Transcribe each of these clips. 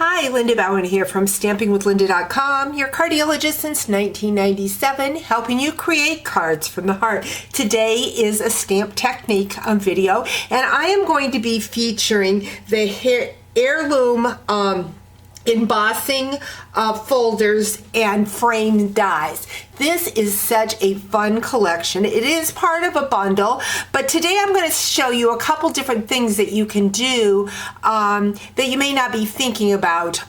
Hi, LindaBauwin here from stampingwithlynda.com, your cardiologist since 1997, helping you create cards from the heart. Today is a stamp technique video, and I am going to be featuring the heirloom embossing folders and frame dies. This is such a fun collection. It is part of a bundle, but today I'm going to show you a couple different things that you can do that you may not be thinking about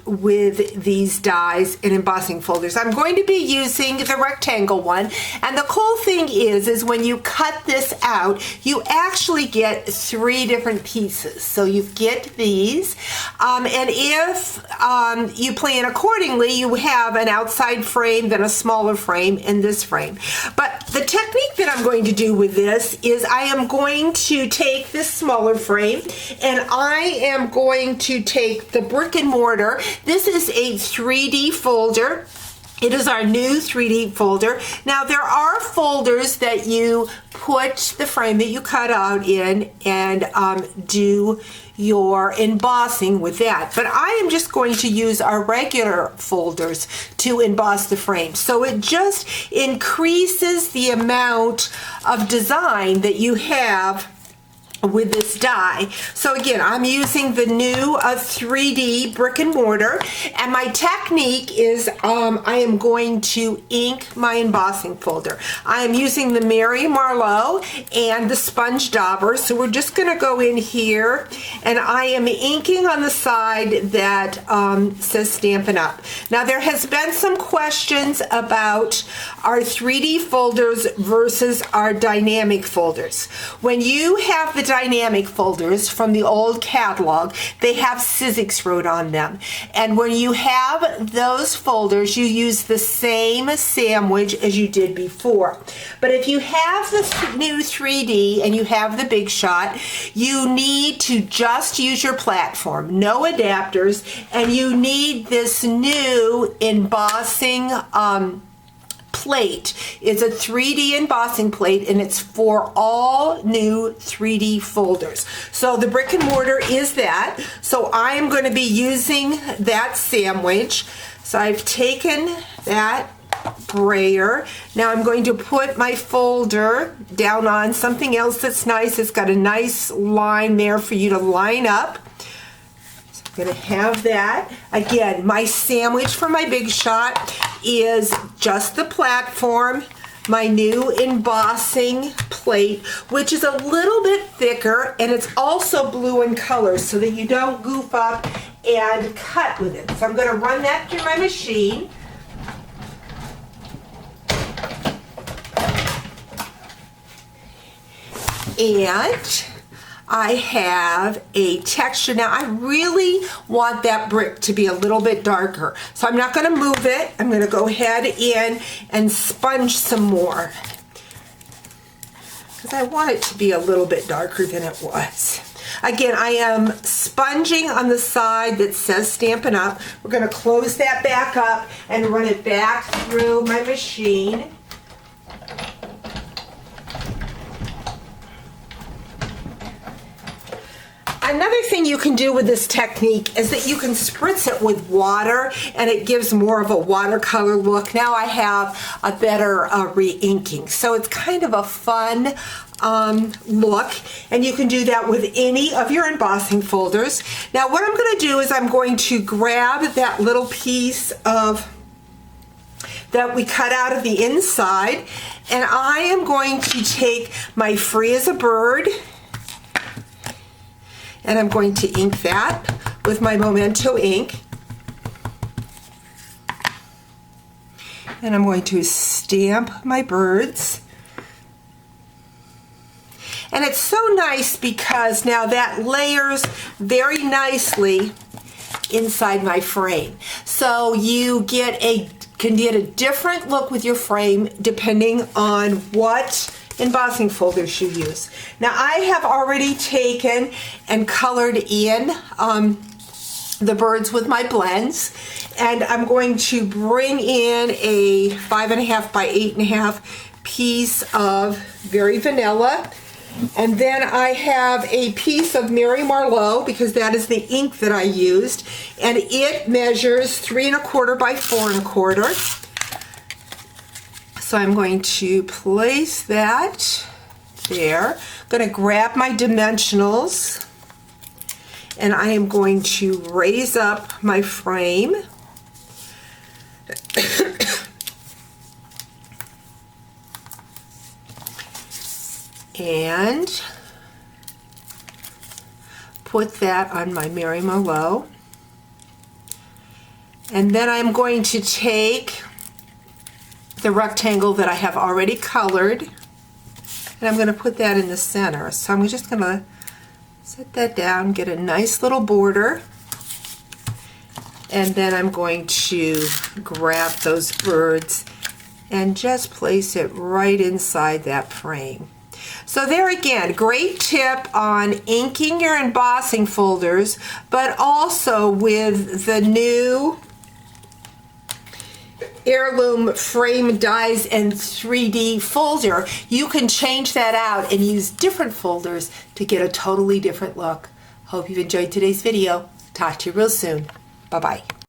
with these dies and embossing folders. I'm going to be using the rectangle one, and the cool thing is when you cut this out, you actually get 3 different pieces. So you get these, and if you plan accordingly, you have an outside frame, then a smaller frame, and this frame. But the technique that I'm going to do with this is I am going to take this smaller frame and I am going to take the brick and mortar. This is a 3D folder. It is our new 3D folder. Now there are folders that you put the frame that you cut out in and do your embossing with that. But I am just going to use our regular folders to emboss the frame. So it just increases the amount of design that you have with this die. So again, I'm using the new 3D brick and mortar, and my technique is I am going to ink my embossing folder. I am using the Mary Marlowe and the sponge dauber. So we're just going to go in here, and I am inking on the side that says Stampin' Up. Now there has been some questions about our 3D folders versus our dynamic folders. When you have the dynamic folders from the old catalog, they have Sizzix wrote on them. And when you have those folders, you use the same sandwich as you did before. But if you have the new 3D and you have the Big Shot, you need to just use your platform, no adapters, and you need this new embossing plate. It's a 3D embossing plate, and it's for all new 3D folders. So the brick and mortar is that. So I am going to be using that sandwich. So I've taken that brayer. Now I'm going to put my folder down on something else that's nice. It's got a nice line there for you to line up. I'm going to have that. Again, my sandwich for my Big Shot is just the platform, my new embossing plate, which is a little bit thicker, and it's also blue in color so that you don't goof up and cut with it. So I'm going to run that through my machine. And I have a texture. Now I really want that brick to be a little bit darker, so I'm not going to move it. I'm going to go ahead in and sponge some more because I want it to be a little bit darker than it was. Again, I am sponging on the side that says Stampin' Up. We're going to close that back up and run it back through my machine. Another thing you can do with this technique is that you can spritz it with water, and it gives more of a watercolor look. Now I have a better re-inking, so it's kind of a fun look, and you can do that with any of your embossing folders. Now what I'm going to do is I'm going to grab that little piece of that we cut out of the inside, and I am going to take my Free as a Bird, and I'm going to ink that with my Memento ink. And I'm going to stamp my birds. And it's so nice because now that layers very nicely inside my frame. So you can get a different look with your frame depending on what embossing folders you use. Now I have already taken and colored in the birds with my blends, and I'm going to bring in a 5.5 by 8.5 piece of Very Vanilla, and then I have a piece of Mary Marlowe because that is the ink that I used, and it measures 3 1/4 by 4 1/4. So I'm going to place that there. I'm going to grab my dimensionals, and I am going to raise up my frame. And put that on my Mary Merlot. And then I'm going to take the rectangle that I have already colored, and I'm going to put that in the center. So I'm just going to set that down, get a nice little border, and then I'm going to grab those birds and just place it right inside that frame. So there again, great tip on inking your embossing folders, but also with the new Heirloom Frame Dies and 3D folder, you can change that out and use different folders to get a totally different look. Hope you've enjoyed today's video. Talk to you real soon. Bye-bye.